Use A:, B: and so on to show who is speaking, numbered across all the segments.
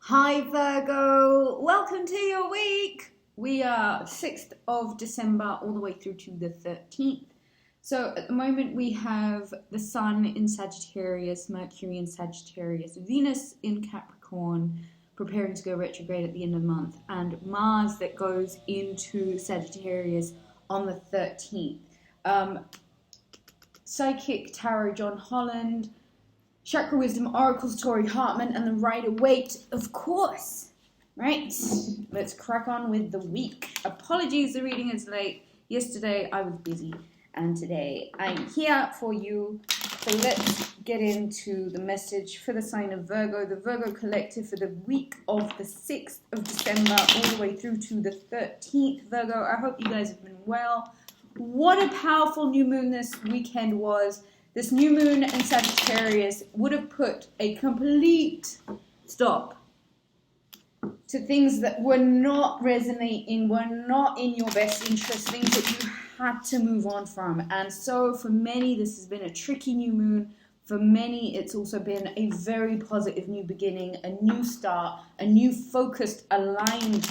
A: Hi Virgo, welcome to your week. We are 6th of December all the way through to the 13th. So at the moment we have the Sun in Sagittarius, Mercury in Sagittarius, Venus in Capricorn, preparing to go retrograde at the end of the month, and Mars that goes into Sagittarius on the 13th. Psychic Tarot John Holland, Chakra Wisdom Oracles Tori Hartman, and the writer Waite, of course. Right, let's crack on with the week. Apologies, the reading is late. Yesterday I was busy, and today I'm here for you. So let's get into the message for the sign of Virgo, the Virgo collective for the week of the 6th of December all the way through to the 13th. Virgo, I hope you guys have been well. What a powerful new moon this weekend was. This new moon in Sagittarius would have put a complete stop to things that were not resonating, were not in your best interest, things that you had to move on from. And so for many, this has been a tricky new moon. For many, it's also been a very positive new beginning, a new start, a new focused, aligned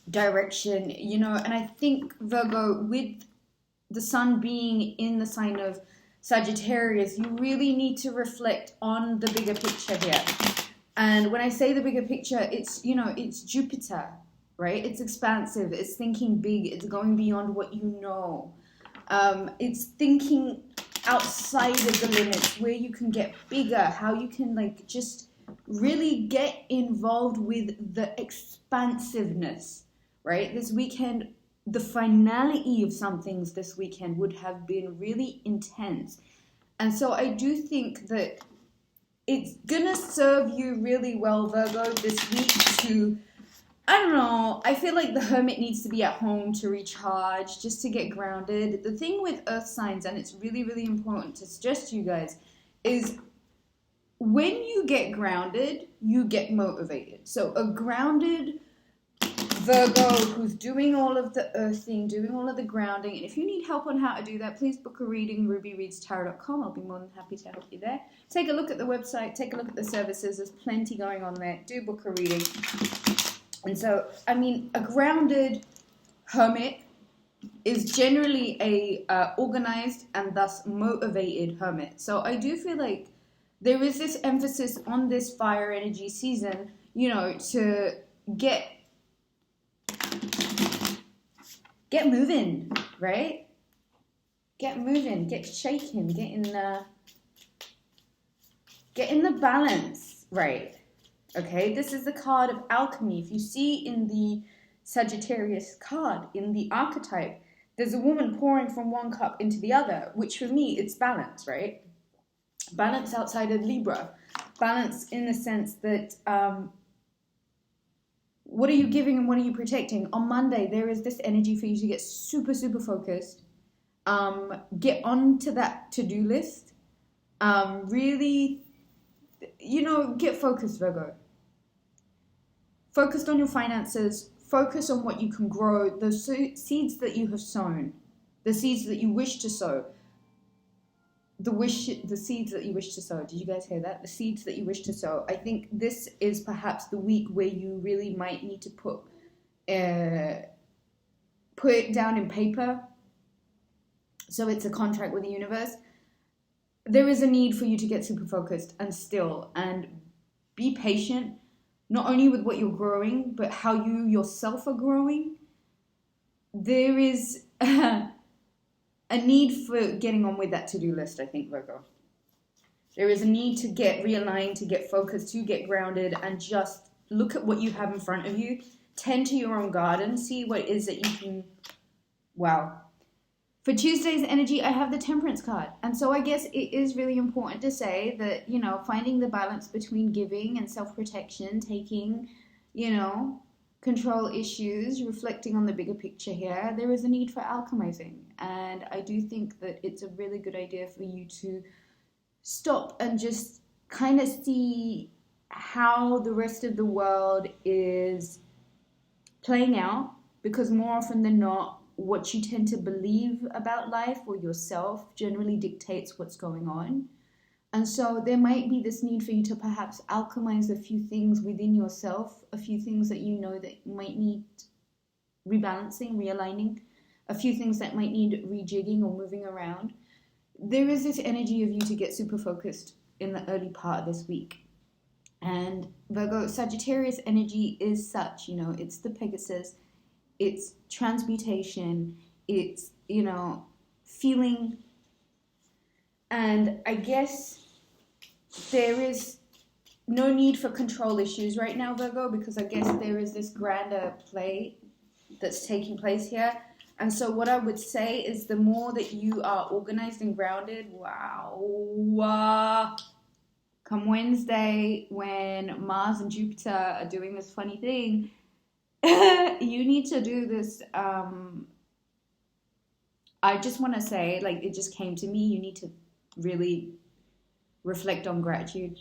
A: direction, and I think, Virgo, with the sun being in the sign of Sagittarius, you really need to reflect on the bigger picture here. And when I say the bigger picture, it's Jupiter, right? It's expansive, it's thinking big, it's going beyond what you know. It's thinking outside of the limits, where you can get bigger, how you can just really get involved with the expansiveness, right? This weekend, the finality of some things this weekend would have been really intense. And so I do think that it's gonna serve you really well, Virgo, this week to, I feel like the hermit needs to be at home to recharge, just to get grounded. The thing with earth signs, and it's really, really important to suggest to you guys, is when you get grounded, you get motivated. So a grounded Virgo who's doing all of the earthing, doing all of the grounding, and if you need help on how to do that, please book a reading, Rubyreadstarot.com. I'll be more than happy to help you there. Take a look at the website, take a look at the services, there's plenty going on there. Do book a reading. And so, a grounded hermit is generally a organized and thus motivated hermit. So I do feel like there is this emphasis on this fire energy season, to get moving, right? Get moving, get shaking, get in the balance, right? Okay, this is the card of alchemy. If you see in the Sagittarius card, in the archetype, there's a woman pouring from one cup into the other, which for me, it's balance, right? Balance outside of Libra. Balance in the sense that, what are you giving and what are you protecting? On Monday, there is this energy for you to get super, super focused. Get onto that to-do list. Really, get focused, Virgo. Focused on your finances. Focus on what you can grow. The seeds that you have sown. The seeds that you wish to sow. The seeds that you wish to sow. Did you guys hear that? The seeds that you wish to sow. I think this is perhaps the week where you really might need to put it down in paper. So it's a contract with the universe. There is a need for you to get super focused and still and be patient, not only with what you're growing, but how you yourself are growing. There is a need for getting on with that to-do list, I think, Virgo. There is a need to get realigned, to get focused, to get grounded, and just look at what you have in front of you. Tend to your own garden. See what it is that you can... Wow. For Tuesday's energy, I have the Temperance card. And so I guess it is really important to say that, finding the balance between giving and self-protection, taking, control issues, reflecting on the bigger picture here, there is a need for alchemizing. And I do think that it's a really good idea for you to stop and just kind of see how the rest of the world is playing out, because more often than not, what you tend to believe about life or yourself generally dictates what's going on. And so there might be this need for you to perhaps alchemize a few things within yourself, a few things that you know that might need rebalancing, realigning, a few things that might need rejigging or moving around. There is this energy of you to get super focused in the early part of this week. And Virgo, Sagittarius energy is such, you know, it's the Pegasus, it's transmutation, it's, you know, feeling. And I guess there is no need for control issues right now, Virgo, because I guess there is this grander play that's taking place here. And so what I would say is the more that you are organized and grounded, come Wednesday when Mars and Jupiter are doing this funny thing, you need to do this. I just want to say, like, it just came to me, you need to really reflect on gratitude.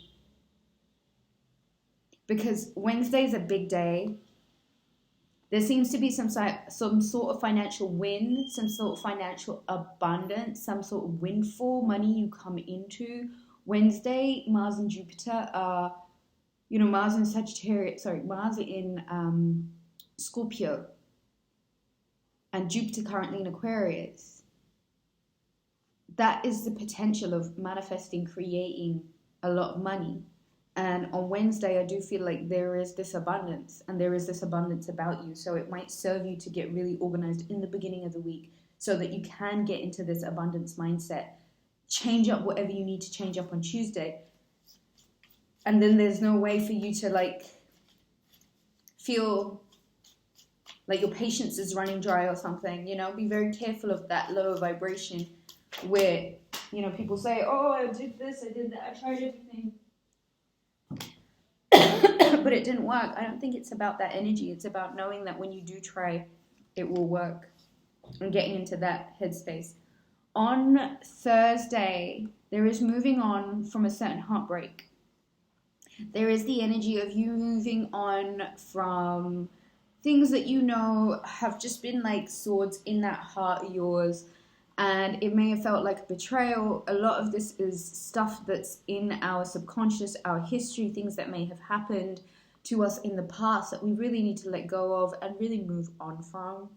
A: Because Wednesday is a big day. There seems to be some sort of financial win, some sort of financial abundance, some sort of windfall money you come into. Wednesday, Mars and Jupiter are, you know, Mars in Sagittarius, Mars in Scorpio, and Jupiter currently in Aquarius. That is the potential of manifesting, creating a lot of money. And on Wednesday, I do feel like there is this abundance, and there is this abundance about you. So it might serve you to get really organized in the beginning of the week so that you can get into this abundance mindset. Change up whatever you need to change up on Tuesday. And then there's no way for you to, like, feel like your patience is running dry or something. You know, be very careful of that lower vibration where, you know, people say, oh, I did this, I did that, I tried everything. But it didn't work. I don't think it's about that energy. It's about knowing that when you do try, it will work, and getting into that headspace. On Thursday, there is moving on from a certain heartbreak. There is the energy of you moving on from things that you know have just been like swords in that heart of yours. And it may have felt like a betrayal. A lot of this is stuff that's in our subconscious, our history, things that may have happened to us in the past that we really need to let go of and really move on from.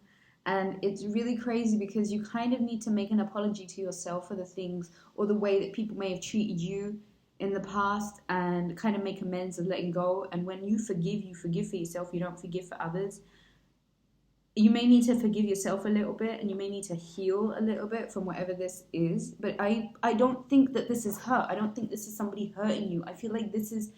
A: And it's really crazy because you kind of need to make an apology to yourself for the things or the way that people may have treated you in the past, and kind of make amends and letting go. And when you forgive for yourself, you don't forgive for others. You may need to forgive yourself a little bit, and you may need to heal a little bit from whatever this is. But I don't think that this is hurt. I don't think this is somebody hurting you. I feel like this is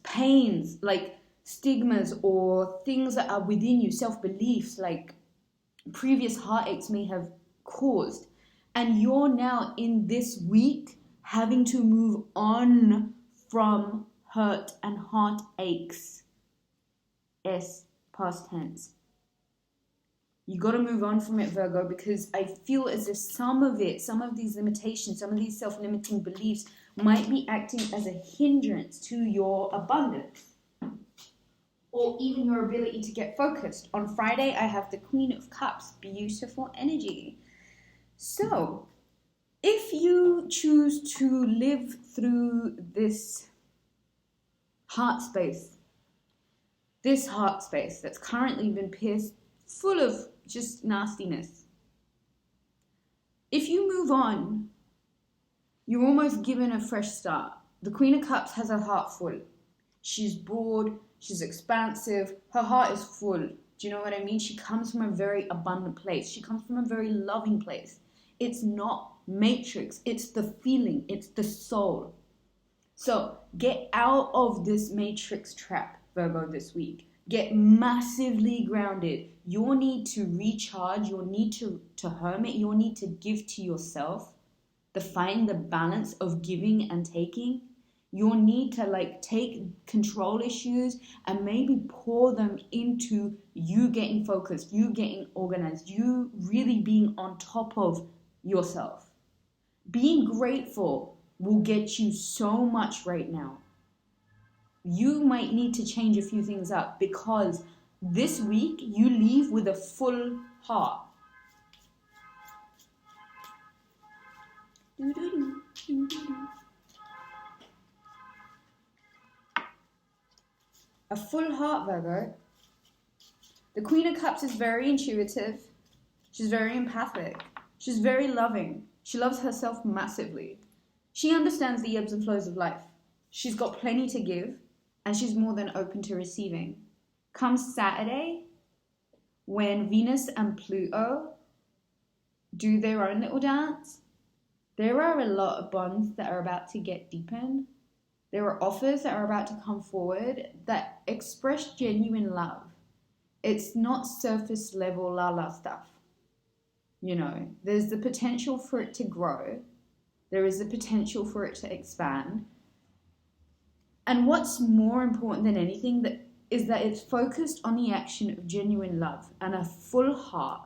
A: pains, like stigmas or things that are within you, self-beliefs, like previous heartaches may have caused. And you're now in this week having to move on from hurt and heartaches. Past tense. You got to move on from it, Virgo, because I feel as if some of these limitations, some of these self-limiting beliefs might be acting as a hindrance to your abundance or even your ability to get focused. On Friday, I have the Queen of Cups, beautiful energy. So, if you choose to live through this heart space that's currently been pierced full of just nastiness, if you move on, you're almost given a fresh start. The Queen of Cups has her heart full. She's broad, she's expansive, her heart is full. Do you know what I mean? She comes from a very abundant place. She comes from a very loving place. It's not matrix, it's the feeling, it's the soul. So get out of this matrix trap, Virgo, this week. Get massively grounded. Your need to recharge, your need to hermit, your need to give to yourself, find the balance of giving and taking. Your need to take control issues and maybe pour them into you getting focused, you getting organized, you really being on top of yourself. Being grateful will get you so much right now. You might need to change a few things up because this week you leave with a full heart. Do-do-do, do-do-do. A full heart, Virgo. The Queen of Cups is very intuitive. She's very empathic. She's very loving. She loves herself massively. She understands the ebbs and flows of life. She's got plenty to give, and she's more than open to receiving. Come Saturday, when Venus and Pluto do their own little dance, there are a lot of bonds that are about to get deepened. There are offers that are about to come forward that express genuine love. It's not surface level la stuff. You know, there's the potential for it to grow. There is the potential for it to expand. And what's more important than anything is that it's focused on the action of genuine love and a full heart.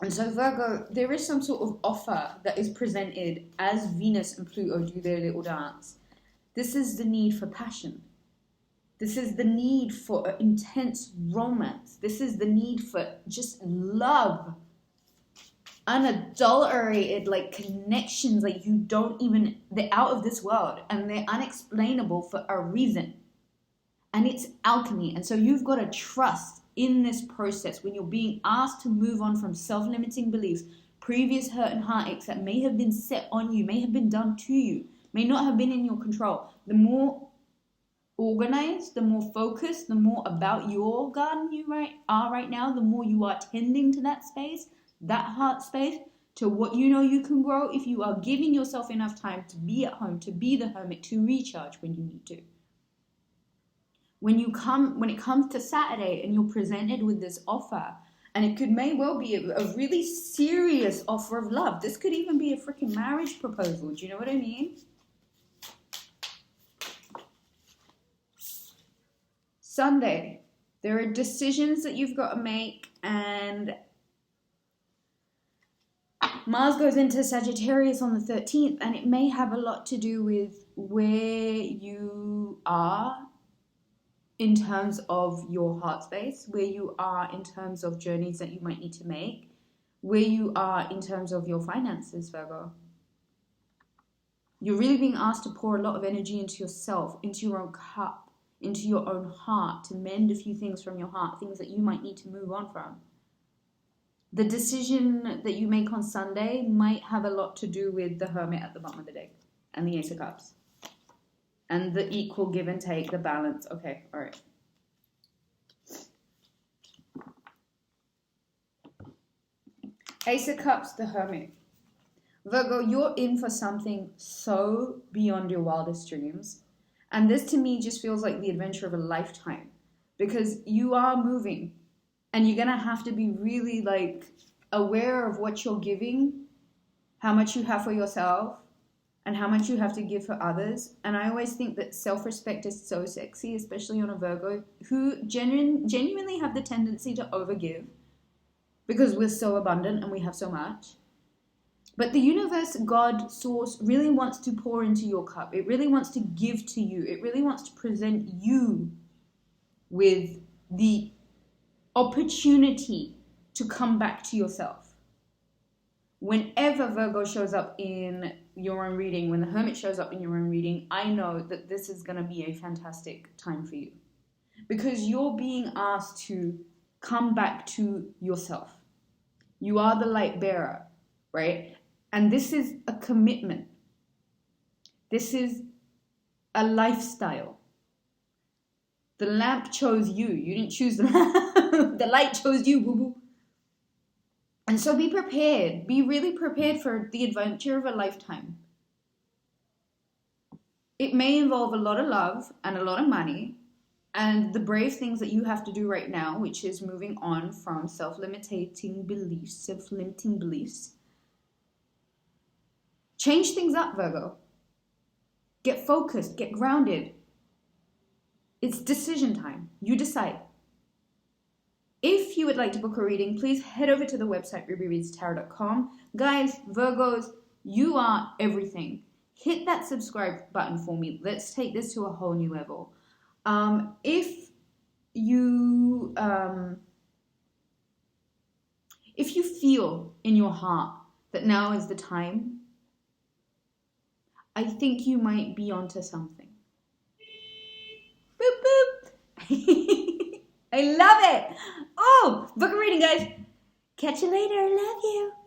A: And so Virgo, there is some sort of offer that is presented as Venus and Pluto do their little dance. This is the need for passion. This is the need for intense romance. This is the need for just love. Unadulterated, like, connections, like, you don't even, they're out of this world and they're unexplainable for a reason. And it's alchemy. And so you've got to trust in this process when you're being asked to move on from self-limiting beliefs, previous hurt and heartaches that may have been set on you, may have been done to you, may not have been in your control. The more organized, the more focused, the more about your garden you are right now, the more you are tending to that space, that heart space, to what you know you can grow if you are giving yourself enough time to be at home, to be the hermit, to recharge when you need to. When it comes to Saturday and you're presented with this offer, and it may well be a really serious offer of love. This could even be a freaking marriage proposal. Do you know what I mean? Sunday, there are decisions that you've got to make, and Mars goes into Sagittarius on the 13th, and it may have a lot to do with where you are in terms of your heart space, where you are in terms of journeys that you might need to make, where you are in terms of your finances, Virgo. You're really being asked to pour a lot of energy into yourself, into your own cup, into your own heart, to mend a few things from your heart, things that you might need to move on from. The decision that you make on Sunday might have a lot to do with the Hermit at the bottom of the deck and the Ace of Cups. And the equal give and take, the balance. Okay, all right. Ace of Cups, the Hermit. Virgo, you're in for something so beyond your wildest dreams. And this to me just feels like the adventure of a lifetime. Because you are moving. And you're going to have to be really, like, aware of what you're giving, how much you have for yourself, and how much you have to give for others. And I always think that self-respect is so sexy, especially on a Virgo, who genuinely have the tendency to overgive because we're so abundant and we have so much. But the universe, God, source, really wants to pour into your cup. It really wants to give to you. It really wants to present you with the opportunity to come back to yourself. Whenever Virgo shows up in your own reading, when the Hermit shows up in your own reading, I know that this is going to be a fantastic time for you. Because you're being asked to come back to yourself. You are the light bearer, right? And this is a commitment. This is a lifestyle. The lamp chose you. You didn't choose the lamp. The light chose you, boo-boo. And so be prepared. Be really prepared for the adventure of a lifetime. It may involve a lot of love and a lot of money and the brave things that you have to do right now, which is moving on from self-limiting beliefs. Change things up, Virgo. Get focused. Get grounded. It's decision time. You decide. If you would like to book a reading, please head over to the website rubyreadstarot.com. Guys, Virgos, you are everything. Hit that subscribe button for me. Let's take this to a whole new level. If you feel in your heart that now is the time, I think you might be onto something. I love it. Oh, book a reading, guys. Catch you later. Love you.